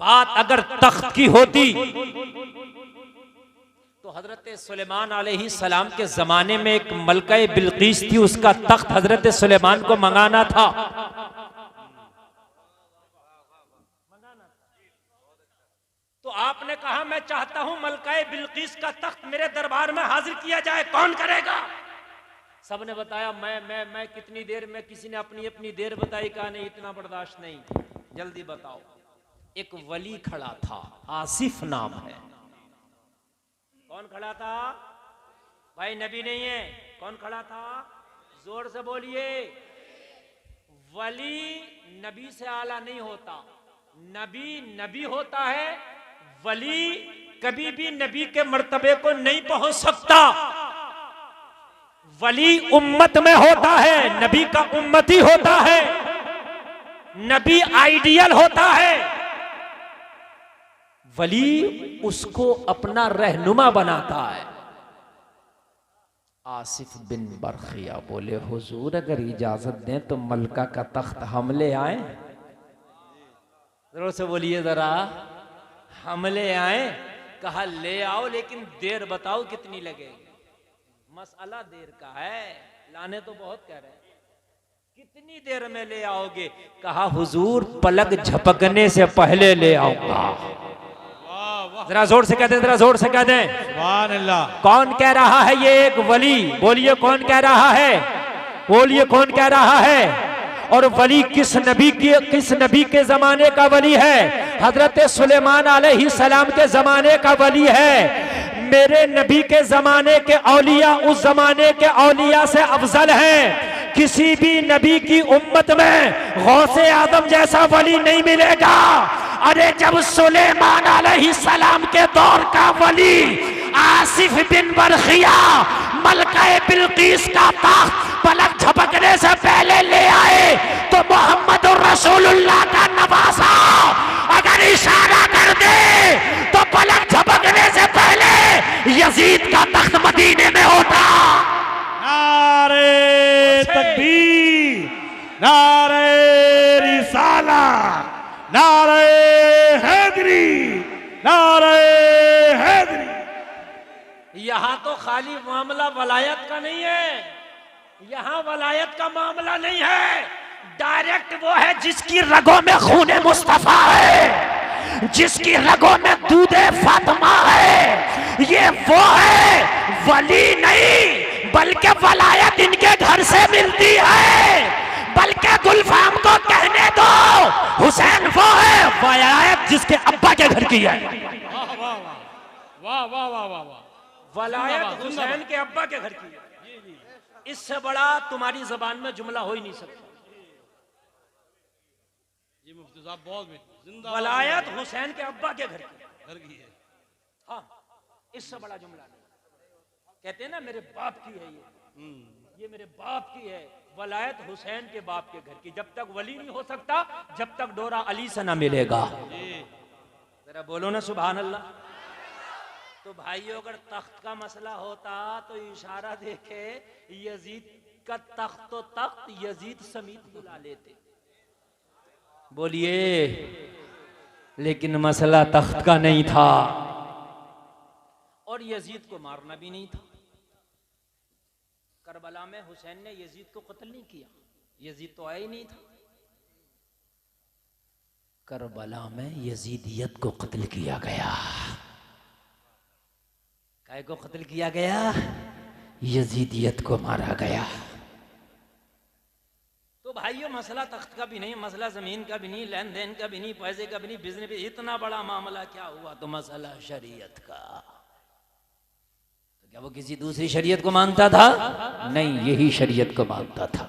बात अगर तख्त की होती तो हजरत सुलेमान अलैहि सलाम के जमाने में एक मलका बिल्कीस थी, उसका तख्त हजरत सुलेमान को मंगाना था। तो आपने कहा मैं चाहता हूं मलका बिल्कीस का तख्त मेरे दरबार में हाजिर किया जाए, कौन करेगा? सबने बताया मैं कितनी देर में, किसी ने अपनी अपनी देर बताई, कहा नहीं इतना बर्दाश्त नहीं, जल्दी बताओ। एक वली खड़ा था, आसिफ नाम है। कौन खड़ा था भाई? नबी नहीं है। कौन खड़ा था? जोर से बोलिए। वली नबी से आला नहीं होता, नबी नबी होता है, वली कभी भी नबी के मर्तबे को नहीं पहुंच सकता। वली उम्मत में होता है, नबी का उम्मती होता है, नबी आइडियल होता है, वली उसको अपना रहनुमा बनाता है। आसिफ बिन बरखिया बोले हुजूर अगर इजाजत दें तो मलका का तख्त हम ले आए। जरूर से बोलिए जरा, हम ले आए? कहा ले आओ, लेकिन देर बताओ कितनी लगेगी। मसला देर का है, लाने तो बहुत कह रहे हैं, कितनी देर में ले आओगे? कहा हुजूर पलक झपकने से पहले ले आऊंगा। जरा जोर से कह दे, जरा जोर से कह दे सुभान अल्लाह। कौन कह रहा है? ये एक वली। बोलिए कौन कह रहा है? बोलिए कौन कह रहा है? और वली किस नबी के जमाने का वली है? हजरत सुलेमान अलैहि सलाम के जमाने का वली है। मेरे नबी के जमाने के औलिया उस जमाने के औलिया से अफजल हैं। किसी भी नबी की उम्मत में गौसे आदम जैसा वली नहीं मिलेगा। अरे जब सुलेमान अलैहि सलाम के दौर का वली आसिफ बिन बरखिया मलका बिल्कीस का तख्त पलक झपकने से पहले ले आए तो मोहम्मद रसूलुल्लाह का नवासा अगर इशारा कर दे तो पलक झपकने से पहले यजीद का तख्त मदीने में होता। नारे तकबीर, नारे रिसाला, नारे हैदरी, नारे हैदरी। यहां तो खाली मामला वलायत का नहीं है, यहां वलायत का मामला नहीं है, डायरेक्ट वो है जिसकी रगों में खूने मुस्तफा है, जिसकी रगों में दूधे फातिमा है। ये वो है, वली नहीं बल्कि वलायत इनके घर से मिलती है। बल्कि गुलफाम को कहने दो, हुसैन वो है, वलायत जिसके अब्बा के घर की है। वाह वाह वाह वाह वाह वाह वाह। वलायत हुसैन के अब्बा के घर की है। इससे बड़ा तुम्हारी जबान में जुमला हो ही नहीं सकता। जी मुफ्ती साहब बहुत जिंदा। वलायत हुसैन के अब्बा के घर की है। हाँ, इससे बड़ा जुमला नहीं। कहते हैं ना मेरे बाप की है ये मेरे बाप की है। वलायत हुसैन के बाप के घर की। जब तक वली नहीं हो सकता जब तक डोरा अली से ना मिलेगा। जरा बोलो ना सुभान अल्लाह। तो भाइयों अगर तख्त का मसला होता तो इशारा देखे यजीद का तख्त तो तख्त यजीद समीत बुला लेते। बोलिए, लेकिन मसला तख्त का नहीं था और यजीद को मारना भी नहीं था। करबला में हुसैन ने यजीद को कत्ल नहीं किया, यजीद तो आया ही नहीं था। करबला में यजीदियत को कत्ल किया गया। काय को कत्ल किया गया? यजीदियत को मारा गया। तो भाइयों मसला तख्त का भी नहीं, मसला जमीन का भी नहीं, लेन देन का भी नहीं, पैसे का भी नहीं, बिजनेस भी। इतना बड़ा मामला क्या हुआ? तो मसला शरीयत का। तो क्या वो किसी दूसरी शरीयत को मानता था? नहीं, यही शरीयत को मानता था।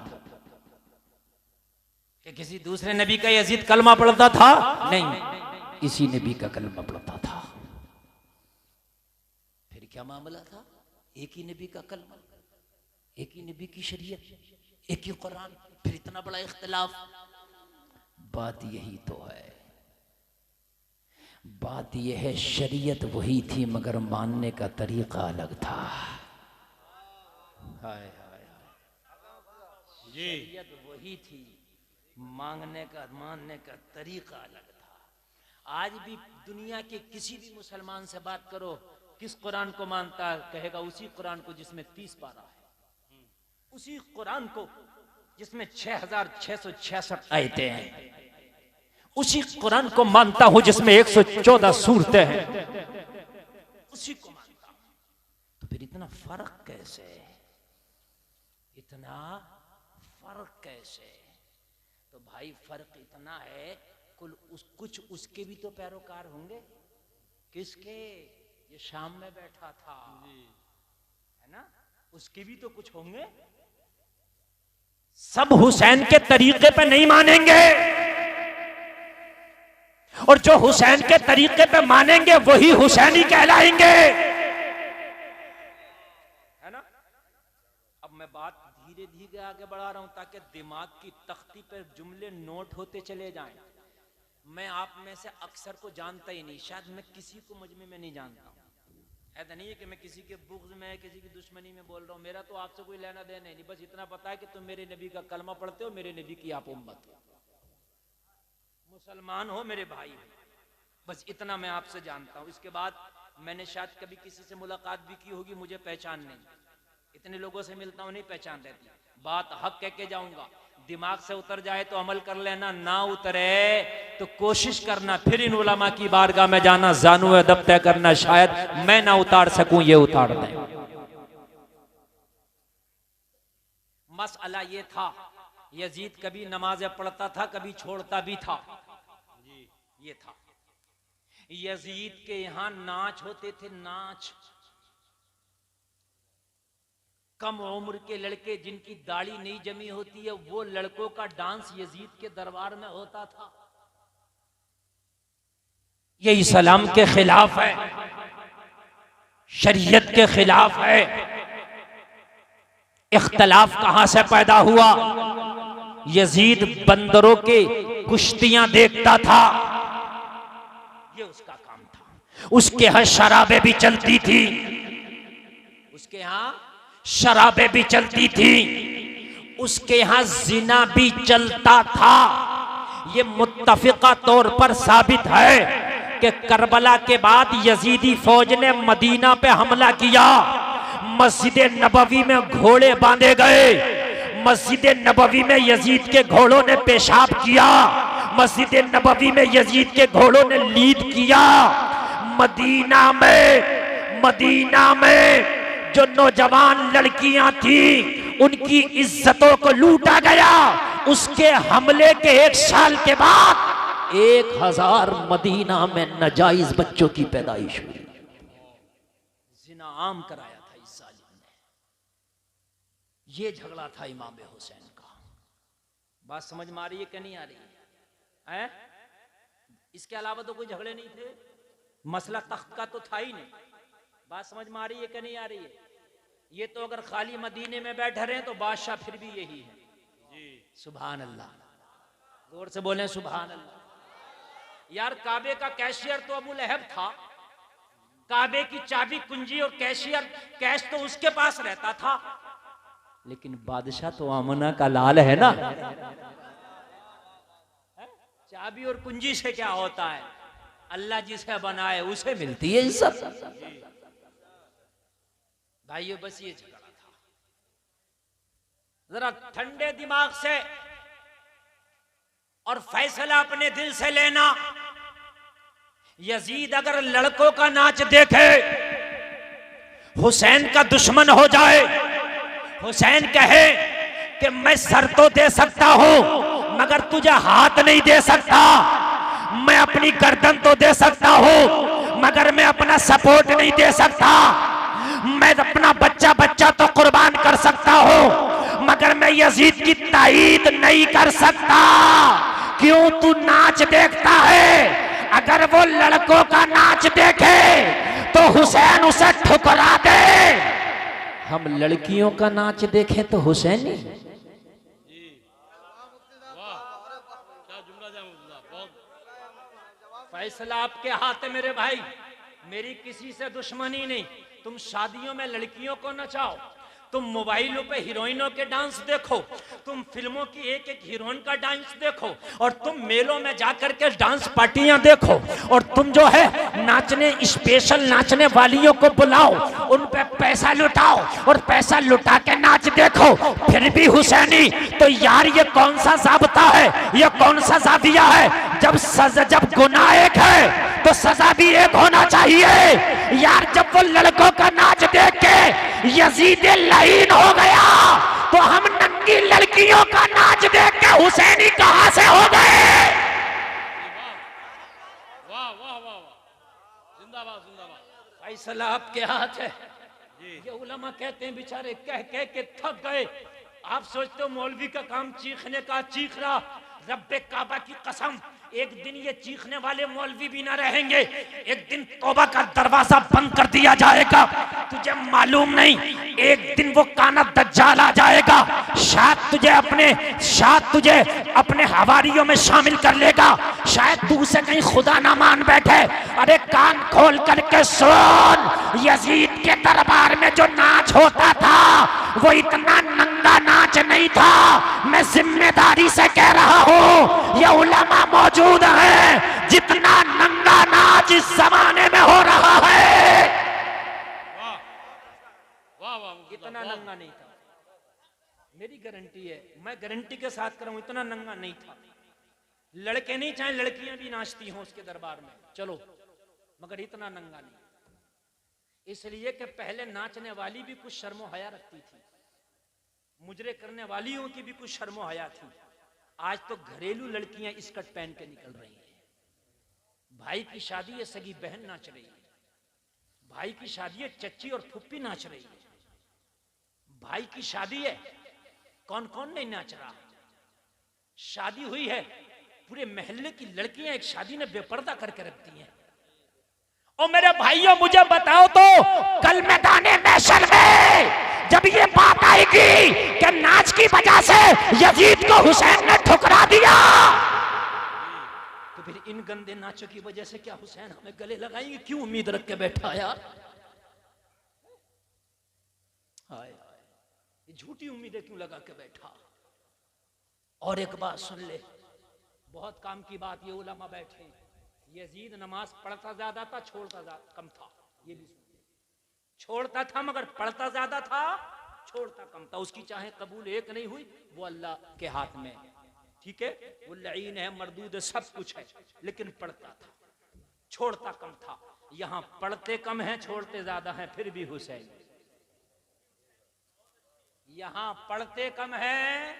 कि किसी दूसरे नबी का यजीद कलमा पढ़ता था? नहीं, इसी नबी का कलमा पढ़ता था। फिर क्या मामला था? एक ही नबी का कलमा, एक ही नबी की शरीयत, एक ही कुरान, फिर इतना बड़ा इख्तिलाफ। बात यही तो है, बात यह है शरीयत वही थी मगर मानने का तरीका अलग था। हाय हाय हाय, शरीयत वही थी, मानने का तरीका अलग था। आज भी दुनिया के किसी भी मुसलमान से बात करो, किस कुरान को मानता है, कहेगा उसी कुरान को जिसमें 30 पारा है, उसी कुरान को जिसमें 6666 आयतें हैं, उसी कुरान को मानता हूं जिसमें 114 सूरतें हैं, उसी को मानता हूं। तो फिर इतना फर्क कैसे, इतना फर्क कैसे? तो भाई फर्क इतना है, कुछ उसके भी तो पैरोकार होंगे। किसके? ये शाम में बैठा था, है ना, उसके भी तो कुछ होंगे। सब हुसैन के तरीके पे नहीं मानेंगे, और जो हुसैन के तरीके पे मानेंगे वही हुसैनी कहलाएंगे, है ना। अब मैं बात धीरे धीरे आगे बढ़ा रहा हूं ताकि दिमाग की तख्ती पर जुमले नोट होते चले जाएं। मैं आप में से अक्सर को जानता ही नहीं, शायद मैं किसी को मजमे में नहीं जानता हूं। ऐसा नहीं है कि मैं किसी के बुग़्ज़ में, किसी की दुश्मनी में बोल रहा हूं। मेरा तो आपसे कोई लेना देना नहीं, बस इतना पता है कि तुम मेरे नबी का कलमा पढ़ते हो, मेरे नबी की आप उम्मत हो, मुसलमान हो, मेरे भाई हो, बस इतना मैं आपसे जानता हूं। इसके बाद मैंने शायद कभी किसी से मुलाकात भी की होगी, मुझे पहचान नहीं, इतने लोगों से मिलता हूं, नहीं पहचान रहती। बात हक कह के जाऊंगा, दिमाग से उतर जाए तो अमल कर लेना, ना उतरे तो कोशिश करना फिर इन उलमा की बारगाह में जाना, जानू अदब तय करना, शायद मैं ना उतार सकूं, ये उतार दें। मसला ये था, यजीद कभी नमाजें पढ़ता था, कभी छोड़ता भी था, ये था। यजीद के यहां नाच होते थे, नाच। कम उम्र के लड़के जिनकी दाढ़ी नहीं जमी होती है, वो लड़कों का डांस यजीद के दरबार में होता था। ये इस्लाम के खिलाफ है, शरीयत के खिलाफ है। इख्तलाफ कहां से पैदा हुआ? यजीद बंदरों के कुश्तियां देखता था, ये उसका काम था। उसके यहां शराबें भी चलती थी, उसके यहां शराबें भी चलती थी, उसके यहां जिना भी चलता था। ये मुत्तफिका तौर पर साबित है कि करबला के बाद यजीदी फौज ने मदीना पे हमला किया, मस्जिद नबवी में घोड़े बांधे गए, मस्जिद नबवी में यजीद के घोड़ों ने पेशाब किया, मस्जिद नबवी में यजीद के घोड़ों ने लीद किया। मदीना में जो नौजवान लड़कियां थी उनकी इज्जतों को लूटा गया। उसके हमले के 1 साल के बाद 1000 मदीना में नाजायज बच्चों की पैदाइश हुई। जिना आम कराया था इस जालिम ने। ये झगड़ा था इमाम हुसैन का। बात समझ में आ रही है कि नहीं आ रही है? इसके अलावा तो कोई झगड़े नहीं थे, मसला तख्त का तो था ही नहीं। बात समझ में आ रही है कि नहीं आ रही है? ये तो अगर खाली मदीने में बैठे रहे तो बादशाह फिर भी यही है जी। सुभान अल्लाह, जोर से बोलें सुभान अल्लाह। यार काबे का कैशियर तो अबू लहब था, काबे की चाबी कुंजी और कैशियर कैश तो उसके पास रहता था, लेकिन बादशाह तो आमना का लाल है ना। चाबी और कुंजी से क्या होता है? अल्लाह जिसे बनाए उसे मिलती है इज्जत। भाइयों बस ये झगड़ा था। जरा ठंडे दिमाग से और फैसला अपने दिल से लेना। यजीद अगर लड़कों का नाच देखे, हुसैन का दुश्मन हो जाए, हुसैन कहे कि मैं सर तो दे सकता हूं मगर तुझे हाथ नहीं दे सकता, मैं अपनी गर्दन तो दे सकता हूं मगर मैं अपना सपोर्ट नहीं दे सकता, मैं अपना बच्चा तो कुर्बान कर सकता हूं मगर मैं यजीद की ताईद नहीं कर सकता। क्यों? तू नाच देखता है, अगर वो लड़कों का नाच देखे तो हुसैन उसे ठुकरा दे। हम लड़कियों का नाच देखें तो हुसैन ही। फैसला आपके हाथ है मेरे भाई, मेरी किसी से दुश्मनी नहीं। तुम शादियों में लड़कियों को नचाओ, तुम मोबाइलों पे हीरोइनों के डांस देखो, तुम फिल्मों की एक एक हीरोइन का डांस देखो, और तुम मेलों में जाकर के डांस पार्टियां देखो, और तुम जो है नाचने स्पेशल नाचने वालियों को बुलाओ, उन पे पैसा लुटाओ और पैसा लुटा के नाच देखो, फिर भी हुसैनी। तो यार ये कौन सा ज़ाब्ता है, ये कौन सा ज़ाविया है? जब गुनाह एक है तो सजा भी एक होना चाहिए यार। जब वो लड़कों का नाच देख के यजीद लईन हो गया, तो हम नंगी लड़कियों का नाच देख के हुसैनी कहां से हो गए? वाह वाह वाह वाह, जिंदाबाद जिंदाबाद। फैसला आपके हाथ है। ये उलमा कहते हैं बेचारे कह कह के थक गए। आप सोचते हो मौलवी का काम चीखने का, चीख रहा। रब्बे काबा की कसम, एक दिन ये चीखने वाले मौलवी भी ना रहेंगे। एक दिन तौबा का दरवाजा बंद कर दिया जाएगा। तुझे मालूम नहीं, एक दिन वो काना दज्जाल आ जाएगा, शायद तुझे अपने हवारियों में शामिल कर लेगा। शायद तू उसे कहीं खुदा ना मान बैठे। अरे कान खोल करके सुन, यजीद के दरबार में जो नाच होता था वो इतना नंगा नाच नहीं था। मैं जिम्मेदारी से कह रहा हूँ, ये उलमा मौजूद है, जितना नंगा नाच इस जमाने में हो रहा है वाह वाह, इतना नंगा नहीं था। मेरी गारंटी है, मैं गारंटी के साथ कर रहा हूं, इतना नंगा नहीं था। लड़के नहीं चाहे लड़कियां भी नाचती हों उसके दरबार में, चलो, मगर इतना नंगा नहीं। इसलिए कि पहले नाचने वाली भी कुछ शर्मो हया रखती थी, मुजरे करने वालियों की भी कुछ शर्मो हया थी। आज तो घरेलू लड़कियां स्कर्ट पहन के निकल रही हैं। भाई की शादी है, सगी बहन नाच रही है। भाई की शादी है, चच्ची और फुप्पी नाच रही है। भाई की शादी है, कौन कौन नहीं नाच रहा। शादी हुई है, पूरे मोहल्ले की लड़कियां एक शादी में बेपर्दा करके रखती हैं। और मेरे भाइयों मुझे बताओ तो, कल मैदाने महशर में जब ये बात आएगी कि नाच की वजह से यजीद को हुसैन ने ठुकरा दिया, तो फिर इन गंदे नाचों की वजह से क्या हुसैन हमें गले लगाएंगे? क्यों उम्मीद रख के बैठा यार? ये झूठी उम्मीदें क्यों लगा के बैठा? और एक बात सुन ले, बहुत काम की बात, ये उलमा बैठे, यजीद नमाज पढ़ता ज्यादा था, छोड़ता कम था। ये भी सुन, छोड़ता था मगर पढ़ता ज्यादा था, छोड़ता कम था। उसकी चाहे कबूल एक नहीं हुई, वो अल्लाह के हाथ में, ठीक है, वो लईन है, मरदूद है, सब कुछ है, लेकिन पढ़ता था, छोड़ता कम था। यहां पढ़ते कम है, छोड़ते ज्यादा है, फिर भी हुसैन। यहां पढ़ते कम है,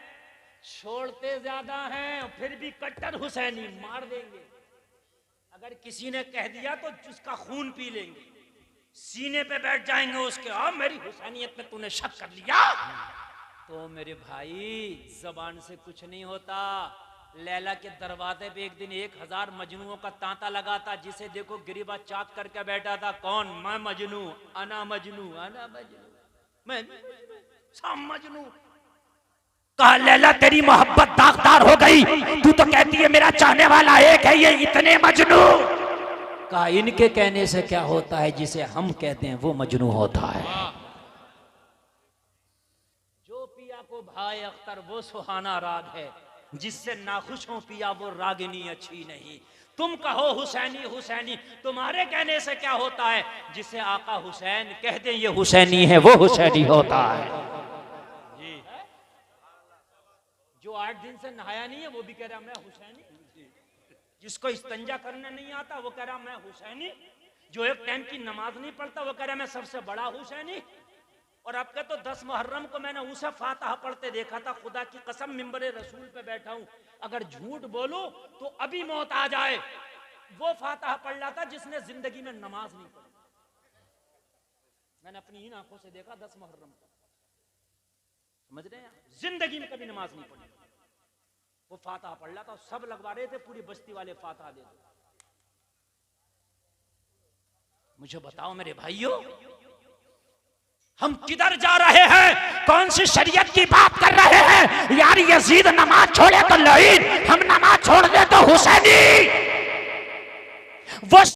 छोड़ते ज्यादा हैं, फिर भी कट्टर हुसैनी, मार देंगे। अगर किसी ने कह दिया तो उसका खून पी लेंगे, सीने पे बैठ जाएंगे उसके। मेरी हुसैनियत में तूने शक कर लिया तो मेरे भाई, जबान से कुछ नहीं होता। लैला के दरवाजे पे एक दिन 1000 मजनुओं का तांता लगा था, जिसे देखो गिरिबा चाक करके बैठा था। कौन? मैं मजनू, अना मजनू, अना मजनू, मैं सब मजनू। कहा लैला तेरी मोहब्बत दागदार हो गई, तू तो कहती है मेरा चाहने वाला एक है, ये इतने मजनू। कहा इनके कहने से क्या होता है, जिसे हम कहते हैं वो मजनू होता है। जो पिया को भाई अख्तर वो सुहाना राग है, जिससे नाखुश हो पिया वो रागिनी अच्छी नहीं। तुम कहो हुसैनी हुसैनी, तुम्हारे कहने से क्या होता है, जिसे आका हुसैन कह दे ये हुसैनी है, वो हुसैनी होता है। जो 8 दिन से नहाया नहीं है वो भी कह रहा मैं हुसैनी। जिसको इस्तंजा करना नहीं आता वो कह रहा मैं हुसैनी। जो एक टाइम की नमाज नहीं पढ़ता वो कह रहा मैं सबसे बड़ा हुसैनी। और अब के तो 10 मुहर्रम को मैंने उसे फातिहा पढ़ते देखा था, खुदा की कसम मिंबरे रसूल पे बैठा हूं, अगर झूठ बोलूं तो अभी मौत आ जाए। वो फातिहा पढ़ रहा था जिसने जिंदगी में नमाज नहीं पढ़ी। मैंने अपनी ही आंखों से देखा 10 मुहर्रम को, समझ रहे हैं, जिंदगी में कभी नमाज नहीं पढ़ी। वो फातिहा पढ़ रहा था, सब लगवा रहे थे पूरी बस्ती वाले फातिहा दे दो। मुझे बताओ मेरे भाइयों, हम किधर जा रहे हैं? कौन सी शरीयत की बात कर रहे हैं? यार यजीद नमाज छोड़े तो लईन, हम नमाज छोड़ दे तो हुसैनी। वो